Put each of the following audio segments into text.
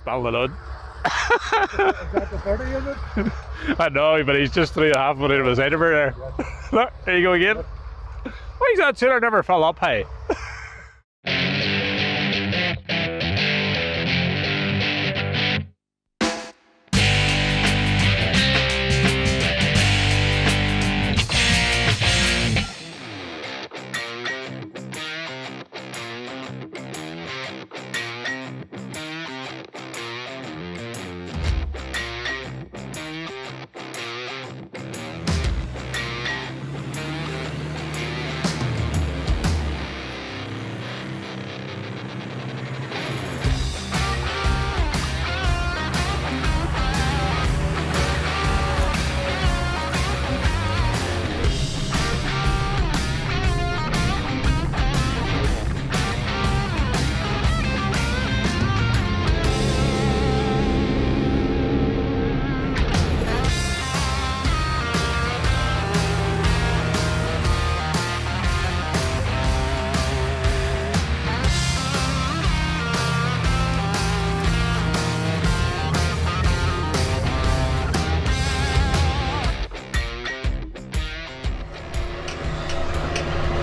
Spell the load. Is that the 30 unit? I know, but he's just 3.5 minutes of his head over there. Look, there you go again. Why is that tuner never fell up high?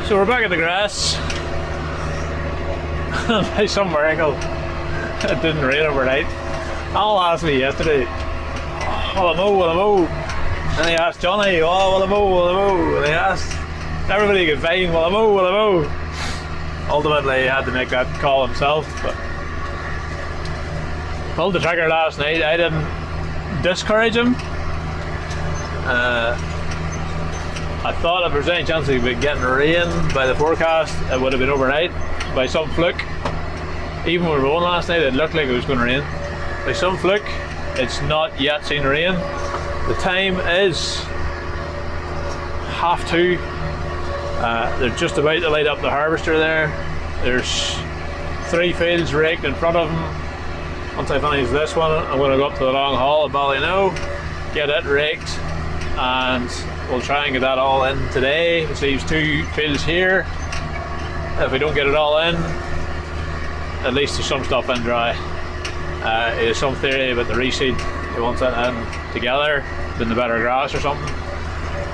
So we're back at the grass. By some miracle, it didn't rain overnight. Alan asked me yesterday, will I mow? And he asked Johnny, will I mow? And he asked everybody he could find, will I mow? Ultimately, he had to make that call himself. But pulled the trigger last night. I didn't discourage him. I thought if there was any chance of getting rain by the forecast, it would have been overnight. By some fluke, even when we were on last night, it looked like it was going to rain. By some fluke, it's not yet seen rain. The time is 2:30. They're just about to light up the harvester there. There's 3 fields raked in front of them. Once I finish this one, I'm going to go up to the long haul at Ballynoe, get it raked, and we'll try and get that all in today. It leaves 2 fields here. If we don't get it all in, at least there's some stuff in dry. There's some theory about the reseed. He wants that in together, then the better grass or something.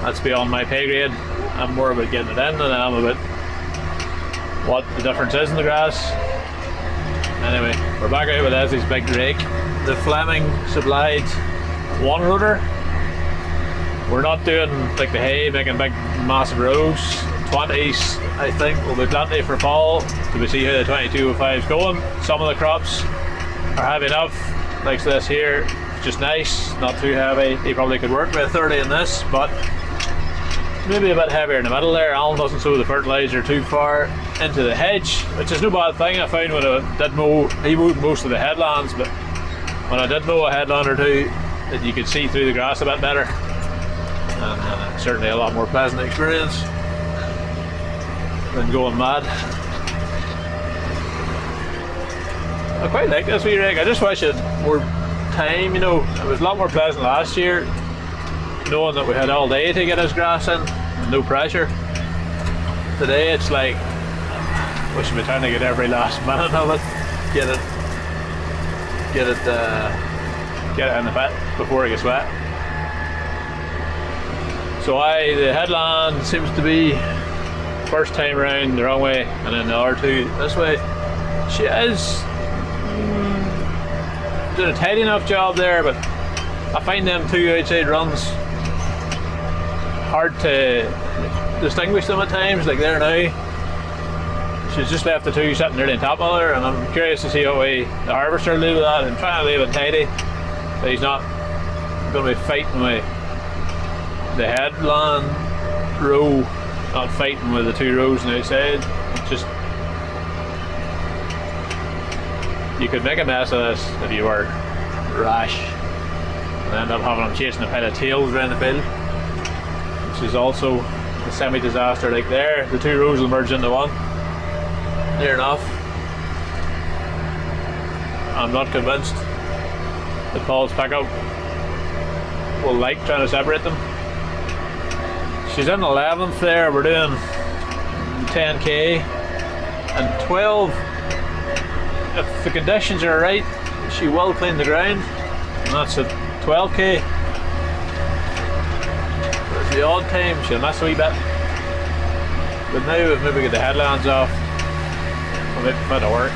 That's beyond my pay grade. I'm more about getting it in than I am about what the difference is in the grass. Anyway, we're back out with Leslie's big rake. The Fleming supplied 1 rotor. We're not doing like the hay, making big massive rows. 20s I think will be plenty for Paul to see how the 2205 is going. Some of the crops are heavy enough, like this here, just nice, not too heavy. He probably could work with 30 in this, but maybe a bit heavier in the middle there. Alan doesn't sow the fertiliser too far into the hedge, which is no bad thing. I found when I did mow, he mowed most of the headlands, but when I did mow a headland or two, that you could see through the grass a bit better. And certainly a lot more pleasant experience than going mad. I quite like this wee rake. I just wish it had more time, you know. It was a lot more pleasant last year, knowing that we had all day to get his grass in and no pressure. Today it's like, we should be trying to get every last minute of it, get it in the pit before it gets wet. So the headland seems to be first time round the wrong way, and then the other 2 this way. She is doing a tidy enough job there, but I find them 2 outside runs hard to distinguish them at times, like there now. She's just left the 2 sitting nearly on top of her, and I'm curious to see how the harvester will do with that. I'm trying to leave it tidy, but he's not going to be fighting with the headland row, not fighting with the 2 rows on the outside. It's just, you could make a mess of this if you were rash and end up having them chasing a pile of tails around the field, which is also a semi-disaster. Like there, the 2 rows will merge into one. Near enough. I'm not convinced that Paul's pickup will like trying to separate them. She's in 11th there. We're doing 10k and 12. If the conditions are right, she will clean the ground, and that's at 12k. There's the odd time she'll miss a wee bit, but now we've maybe got the headlands off, we'll make a bit of work.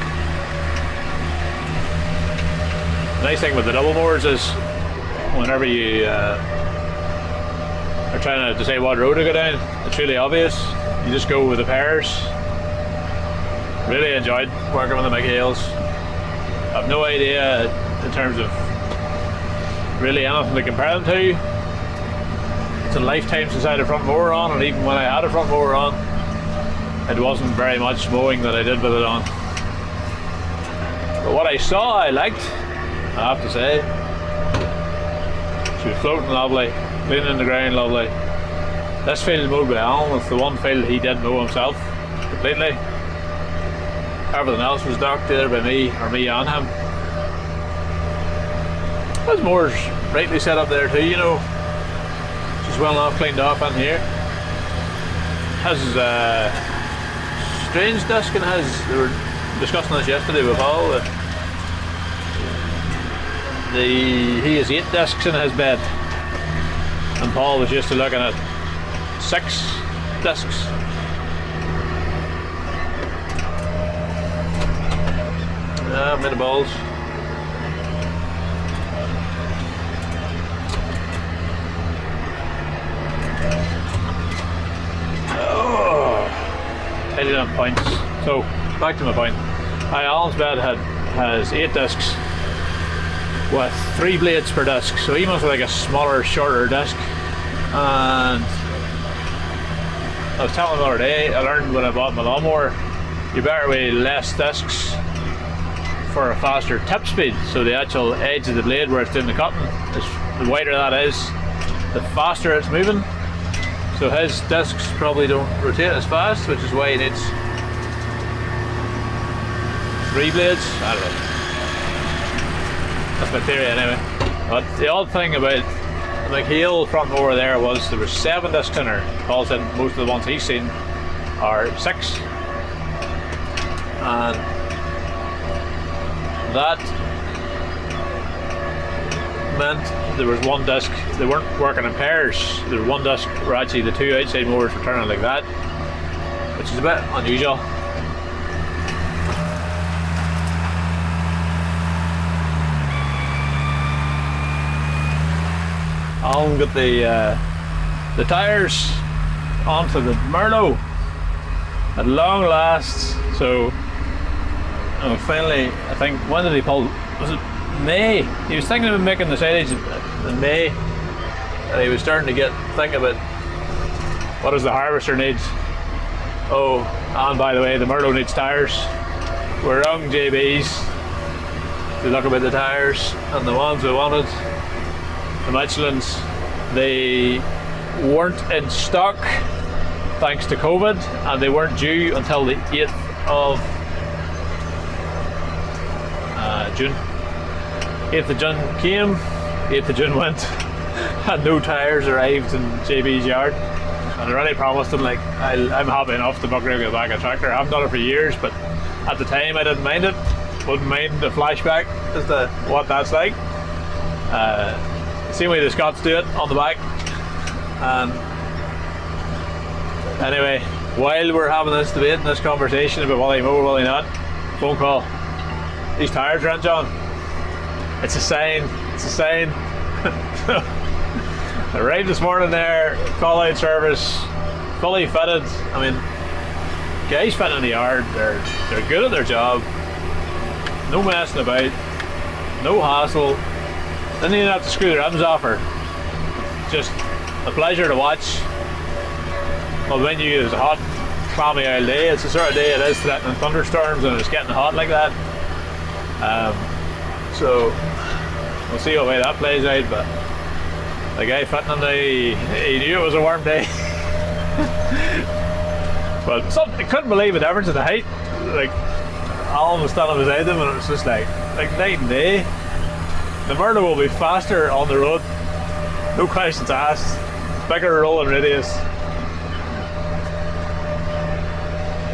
The nice thing with the double mowers is whenever you are trying to decide what road to go down, it's really obvious. You just go with the pairs. Really enjoyed working with the McCleans. I've no idea in terms of really anything to compare them to. It's a lifetime since I had a front mower on, and even when I had a front mower on, it wasn't very much mowing that I did with it on. But what I saw I liked, I have to say. She was floating lovely, cleaning the ground lovely. This field mowed by Alan, it's the one field he did mow himself completely. Everything else was docked either by me or me and him. His mower's rightly set up there too, you know. She's well enough cleaned off in here. Has strange disc and has, they were discussing this yesterday with Paul. He has 8 discs in his bed, and Paul was used to looking at 6 discs. Made of balls. Oh, 89 points. So back to my point. Alan's bed has 8 discs with 3 blades per disc, so he must have like a smaller, shorter disc. And I was telling him the other day, I learned when I bought my lawnmower, you better weigh less discs for a faster tip speed, so the actual edge of the blade where it's doing the cutting, the wider that is, the faster it's moving. So his discs probably don't rotate as fast, which is why he needs 3 blades. I don't know. That's my theory anyway. But the odd thing about the McClean front mower there was there was 7 discs in her. Paul said most of the ones he's seen are 6. And that meant there was 1 disc, they weren't working in pairs. There was 1 disc where actually the 2 outside mowers were turning like that, which is a bit unusual. Alan got the tyres onto the Merlo at long last. So finally, I think, when did he pull? Was it May? He was thinking about making the silage in May, and he was starting to think about what does the harvester needs. Oh, and by the way, the Merlo needs tyres. We rung JB's to look about the tyres, and the ones we wanted, the Michelins, they weren't in stock thanks to COVID, and they weren't due until the 8th of June. 8th of June came, 8th of June went, and no tyres arrived in JB's yard. And I really promised him, like, I'm happy enough to muck around with the back of a tractor. I haven't done it for years, but at the time I didn't mind it. Wouldn't mind the flashback as to what that's like. Same way the Scots do it on the back. And anyway, while we're having this debate and this conversation about will he mow or will he not, phone call. These tyres aren't, John. It's a sign. It's a sign. I arrived this morning there, call out service, fully fitted. I mean, guys fitting in the yard, they're good at their job. No messing about, no hassle. Didn't even have to screw the rims off her. Just a pleasure to watch. Well, when you use a hot, clammy old day, it's the sort of day it is threatening thunderstorms and it's getting hot like that. So we'll see what way that plays out, but the guy fitting in he knew it was a warm day. But I couldn't believe the difference in the height. Like, Alan was standing beside them and it was just like night and day. The Merlo will be faster on the road, no questions asked. Bigger rolling radius.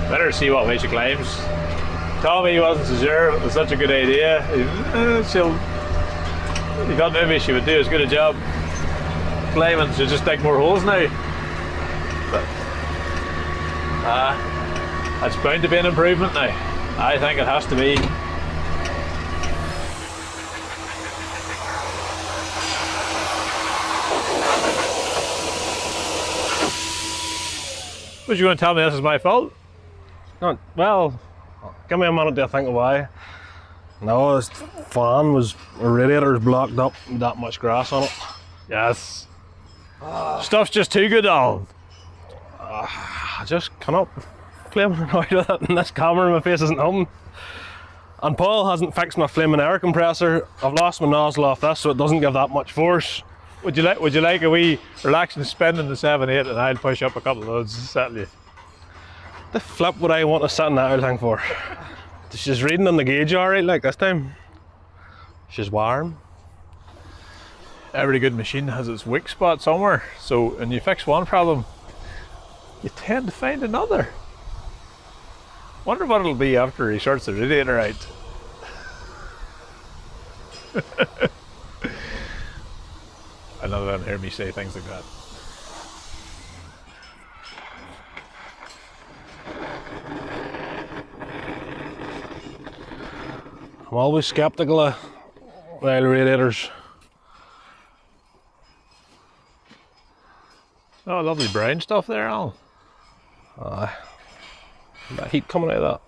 Better see what way she climbs. Tommy wasn't so sure it was such a good idea. He thought maybe she would do as good a job claiming she'll just dig more holes now. But it's bound to be an improvement now. I think it has to be. Was you going to tell me this is my fault? No, well, give me a minute to think why. No, this fan was, the radiator's blocked up with that much grass on it. Yes. Stuff's just too good, Alan. I just cannot flaming annoyed with it, and this camera in my face isn't helping. And Paul hasn't fixed my flaming air compressor. I've lost my nozzle off this, so it doesn't give that much force. Would you like a wee relaxing spin in the 7/8, and I'll push up a couple of loads and settle you? The flip would I want to sit in that old thing for? She's reading on the gauge alright, like this time. She's warm. Every good machine has its weak spot somewhere, so when you fix one problem, you tend to find another. Wonder what it'll be after he sorts the radiator out. I love it to hear me say things like that. I'm always skeptical of oil radiators. Oh, lovely brown stuff there, Alan. That heat coming out of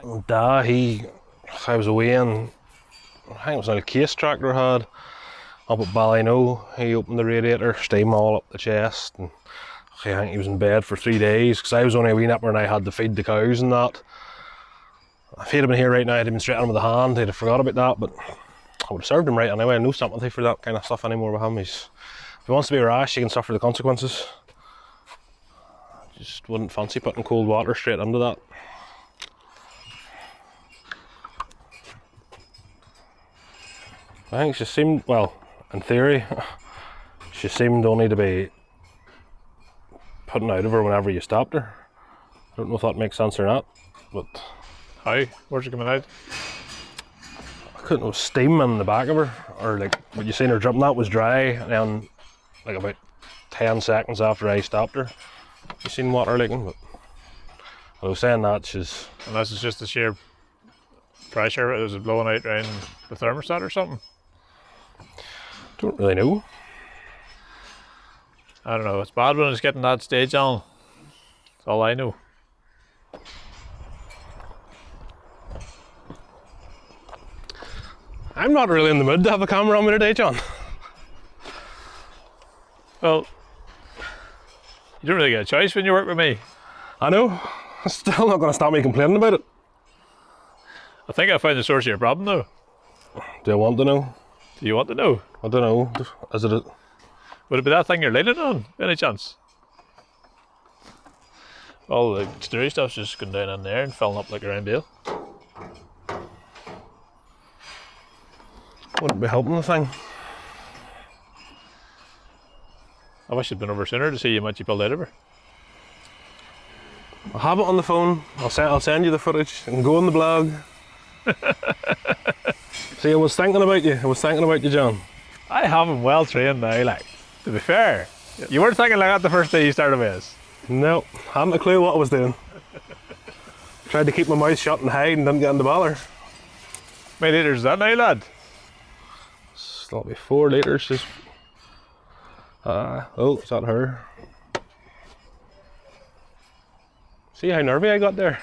that. And I was away and I think it was an old case tractor I had up at Ballino. He opened the radiator, steam all up the chest, and I think he was in bed for 3 days because I was only a wee nipper and I had to feed the cows and that. If he'd have been here right now, I'd have been straight on with the hand. I'd have forgot about that, but I would have served him right anyway. I have no sympathy for that kind of stuff anymore with him. If he wants to be rash, he can suffer the consequences. I just wouldn't fancy putting cold water straight into that. I think she seemed, well, in theory, she seemed only to be putting out of her whenever you stopped her. I don't know if that makes sense or not, but... How? Where's she coming out? I couldn't know, steam in the back of her, or like what you seen her dripping, that was dry, and then like about 10 seconds after I stopped her, you seen water leaking, but I was saying that she's... Unless it's just the sheer pressure, is it blowing out around the thermostat or something? Don't really know. I don't know, it's bad when it's getting that stage on. That's all I know. I'm not really in the mood to have a camera on me today, John. Well, you don't really get a choice when you work with me. I know. It's still not going to stop me complaining about it. I think I found the source of your problem though. Do I want to know? Do you want to know? I don't know. Is it? Would it be that thing you're leaning on, by any chance? All the exterior stuff's just going down in there and filling up like a round bale. Wouldn't be helping the thing. I wish you'd been over sooner to see how much you pulled out of her. I'll have it on the phone. I'll send you the footage and go on the blog. See, I was thinking about you, John. I have him well trained now, like, to be fair. You weren't thinking like that the first day you started with us. No, hadn't a clue what I was doing. Tried to keep my mouth shut and hide and didn't get in the bother. How many litres is that now, lad? That'll be 4 litres. Just... oh, is that her? See how nervy I got there?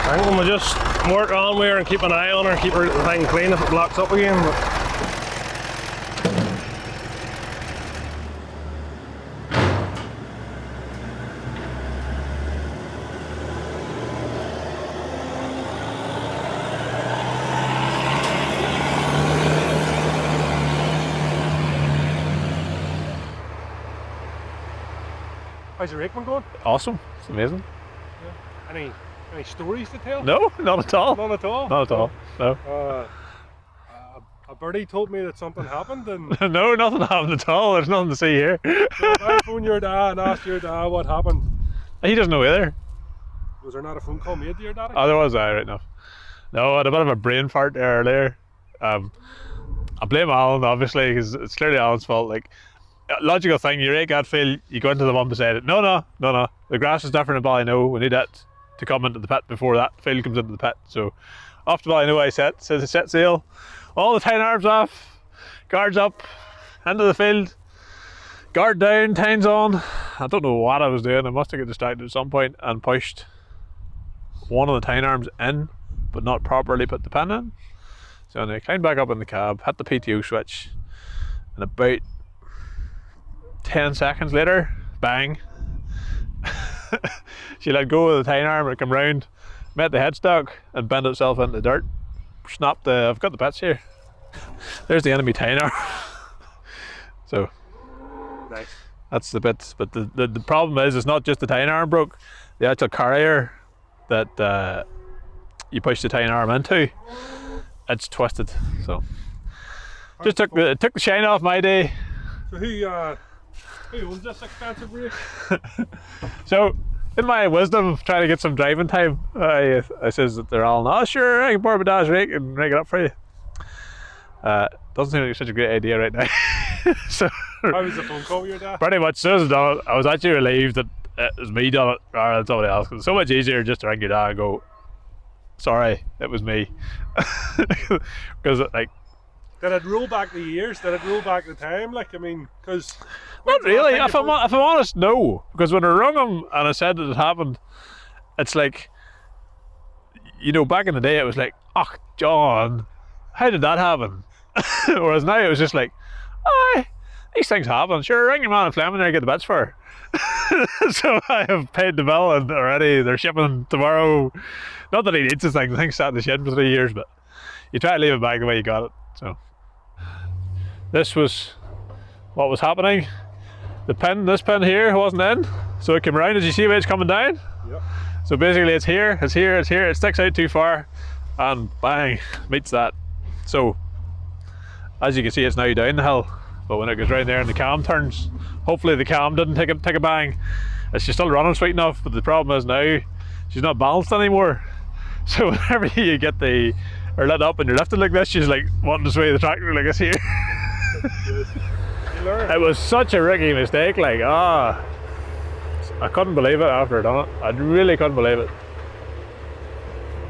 I think we'll just work on with her and keep an eye on her, keep her thing clean if it blocks up again. But How's the rake been going? Awesome. It's amazing. Any stories to tell? No, not at all. None at all? Not at all. No. A birdie told me that something happened, and No, nothing happened at all. There's nothing to see here. so if I phoned your dad and asked your dad what happened, He doesn't know either. was there not a phone call made to your daddy? Oh, there was right enough. No, I had a bit of a brain fart there earlier. I blame Alan, obviously, because it's clearly Alan's fault. Like, logical thing, you rake that field, you go into the one beside it. No. The grass is different in Ballyno. We need that to come into the pit before that field comes into the pit. So, off to Ballyno I set sail. All the tyne arms off, guards up, into the field, guard down, tynes on. I don't know what I was doing. I must have got distracted at some point and pushed one of the tyne arms in, but not properly put the pin in. So I climbed back up in the cab, hit the PTO switch, and about 10 seconds later, bang, she let go of the tyne arm, it came round, met the headstock, and bent itself into the dirt. Snapped the, I've got the bits here. There's the enemy tyne arm. So, Nice. that's the bits. But the problem is, it's not just the tyne arm broke, the actual carrier that you push the tyne arm into, it's twisted. So, just took the shine off my day. So who owns this expensive rake? So, in my wisdom of trying to get some driving time, I says that they're all, oh sure, I can borrow my dad's rake and rake it up for you. Doesn't seem like such a great idea right now. So, How was the phone call with your dad? pretty much, as soon as I done it, I was actually relieved that it was me done it rather than somebody else. 'Cause it's so much easier just to ring your dad and go, sorry, it was me. Because like, Did it roll back the years? Did it roll back the time? Like, I mean, because not really. If I'm honest, no. Because when I rung him and I said that it happened, it's like, you know, back in the day it was like, oh, John, how did that happen? Whereas now it was just like, aye, these things happen. Sure, ring your man in Fleming there and get the bits for her. So I have paid the bill and already they're shipping tomorrow. Not that he needs the thing. The thing's sat in the shed for 3 years, but you try to leave it back the way you got it. So this was what was happening. This pin here wasn't in, so it came around. As you see, where it's coming down. Yep. So basically, it's here. It sticks out too far, and bang, meets that. So as you can see, it's now down the hill. But when it goes round there and the cam turns, hopefully the cam didn't take a bang. She's still running sweet enough, but the problem is now she's not balanced anymore. So whenever you get or let up and you're lifted like this, she's like wanting to sway the tractor like this here. It was such a ricky mistake, like I couldn't believe it after I done it. I really couldn't believe it.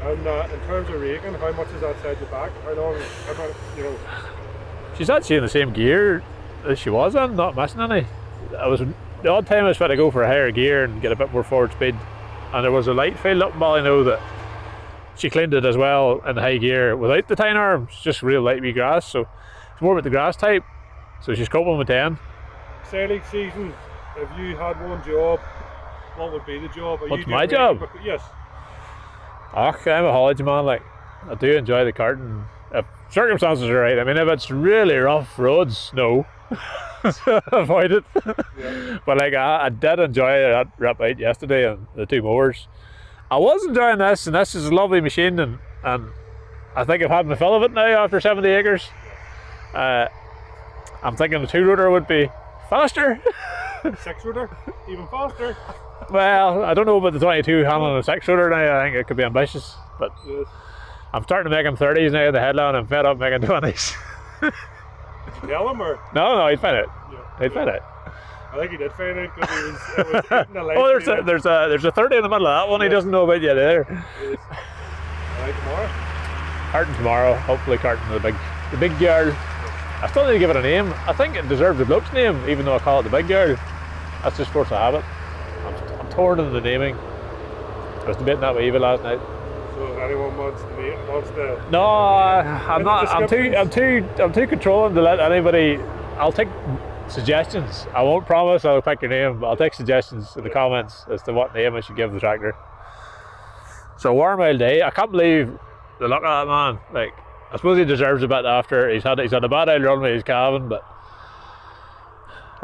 And in terms of raking, how much is that set you back? How long, you know? She's actually in the same gear as she was in, not missing any. The odd time I was trying to go for a higher gear and get a bit more forward speed, and there was a light field up in Ballyno that she cleaned it as well in the high gear without the tyne arms, just real light wee grass, so it's more about the grass type, so she's coping with 10. Sailing season, if you had one job, what would be the job? What's my job? Yes. I'm a haulage man, like, I do enjoy the carting if circumstances are right. I mean, if it's really rough roads, no. Avoid it. Yeah. But like, I did enjoy that rip out yesterday and the 2 mowers. I was enjoying this, and this is a lovely machine, and I think I've had my fill of it now after 70 acres. I'm thinking the 2-rotor would be faster. 6-rotor, even faster. Well, I don't know about the 22 handling a 6-rotor now. I think it could be ambitious, but Yes. I'm starting to make him 30s now in the headland. I'm fed up making 20s. Did you tell him, or? No, he'd find it. Yeah. He'd find it. I think he did find out because it was eating the light. Oh, there's a 30 in the middle of that one. He doesn't know about yet either. Yes. Tomorrow? Carting tomorrow. Hopefully carting the big girl. I still need to give it a name. I think it deserves the bloke's name, even though I call it the big girl. That's just force of habit. I'm torn in the naming. I was debating that with Eva last night. So if anyone wants to No, I'm not. I'm too controlling to let anybody. I'll take suggestions. I won't promise I'll pick your name, but I'll take suggestions in the comments as to what name I should give the tractor. So warm old day. I can't believe the luck of that man. Like, I suppose he deserves a bit after he's had a bad old run with his calving, but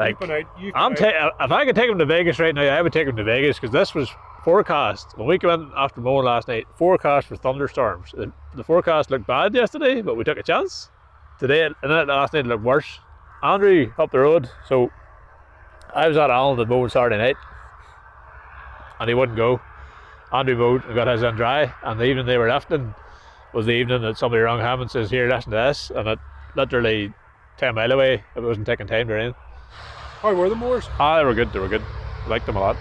Like, You've been out. if I could take him to Vegas right now, I would take him to Vegas because this was forecast. When we came in after mowing last night, forecast for thunderstorms. The forecast looked bad yesterday, but we took a chance. Today, and then last night it looked worse. Andrew up the road, so I was at Alan mowing Saturday night, and he wouldn't go. Andrew mowed and got his in dry, and the evening they were lifting was the evening that somebody rang him and says, "Here, listen to this," and it literally 10 mile away. It wasn't taking time to rain. How were the mowers? Ah, they were good. I liked them a lot.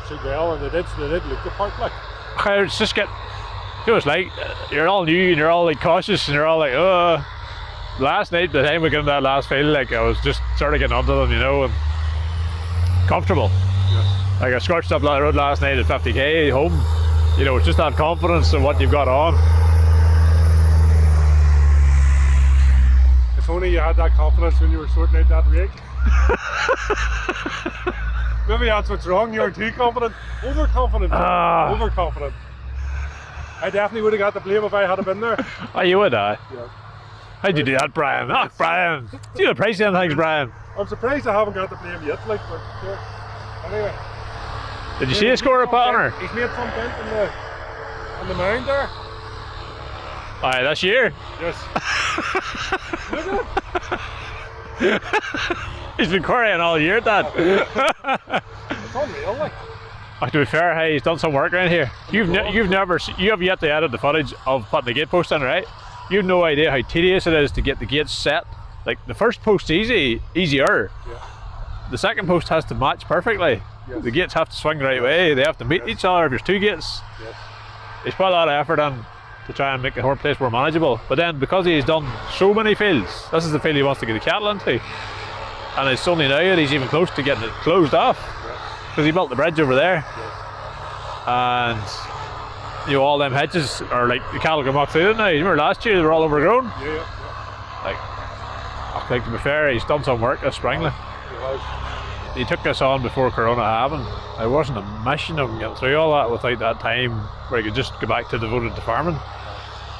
So well, and they did look the part like. It's just get, you know, it's like you're all new and you're all like cautious and you're all like, oh. Last night, the time we got in that last field, like I was just sort of getting onto them, you know, and comfortable. Yes. Like I scorched up that road last night at 50k home. You know, it's just that confidence in what you've got on. If only you had that confidence when you were sorting out that rake. Maybe that's what's wrong. You're too confident, overconfident, overconfident. I definitely would have got the blame if I had been there. Oh, you would, Yeah. How'd you do that, Brian? Oh, Brian. Do you appreciate things, Brian? I'm surprised I haven't got the blame yet, like, but sure. Anyway. Did you see a score of partner? He's made some dent in the mound there. Aye, this year. Yes. Look at it. He's been quarrying all year, Dad. It's unreal, like. To be fair, hey, he's done some work around here. You have yet to edit the footage of putting the gate post in, right? You've no idea how tedious it is to get the gates set. Like the first post's easier. Yeah. The second post has to match perfectly. Yes. The gates have to swing the right way. They have to meet each other if there's two gates. Yes. He's put a lot of effort in to try and make the whole place more manageable. But then because he's done so many fields, this is the field he wants to get the cattle into. And it's only now that he's even close to getting it closed off. Because he built the bridge over there. And you know, all them hedges are like the cattle can walk through it now. You remember last year they were all overgrown? Yeah. Like to be fair, he's done some work this spring. He has. He took this on before Corona happened. It wasn't a mission of him getting through all that without that time where he could just go back to devoted to farming.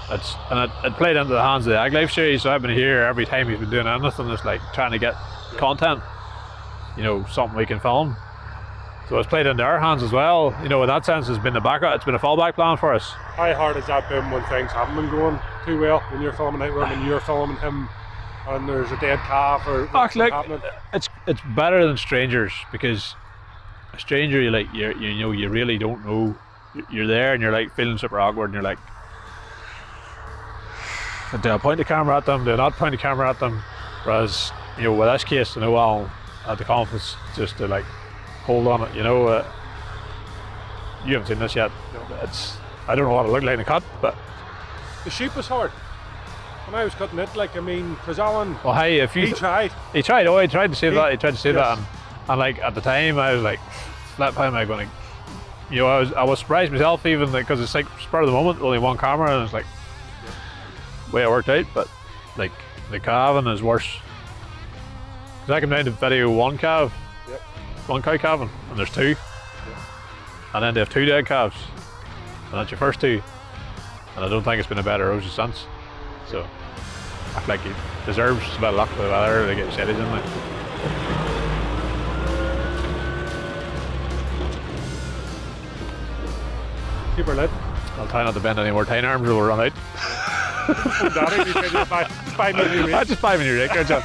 It played into the hands of the Ag Life series, so I've been here every time he's been doing anything. It's like trying to get content, you know, something we can film. So it's played into our hands as well. You know, in that sense, it's been a fallback plan for us. How hard has that been when things haven't been going too well? When you're filming him and you're filming him, and there's a dead calf or Actually, happening? It's better than strangers, because a stranger you know you really don't know. You're there and you're like feeling super awkward and you're like, do I point the camera at them? Do I not point the camera at them? Whereas, you know, with this case, you know, I'll have the confidence just to like hold on it, you know. You haven't seen this yet. No. I don't know what it looked like in the cut, but The sheep was hard. When I was cutting it, like, I mean, because Alan, well, hey, he tried. He tried. Oh, he tried to say that. He tried to say yes. that, and like at the time, I was like, "Flip, how am I going to?" You know, I was surprised myself, even because it's like spur of the moment, only one camera, and it's like way it worked out. But like the calving is worse. Because I came down to video one calf, one cow calving, and there's two, and then they have two dead calves, and that's your first two. And I don't think it's been a bed of roses since. So I feel like he deserves a bit of luck with the weather. They get cities in like. Keep her lit. I'll try not to bend any more tine arms or we'll run out. Daddy, you said you'll buy me a new rake. I just buy me a new rake, John.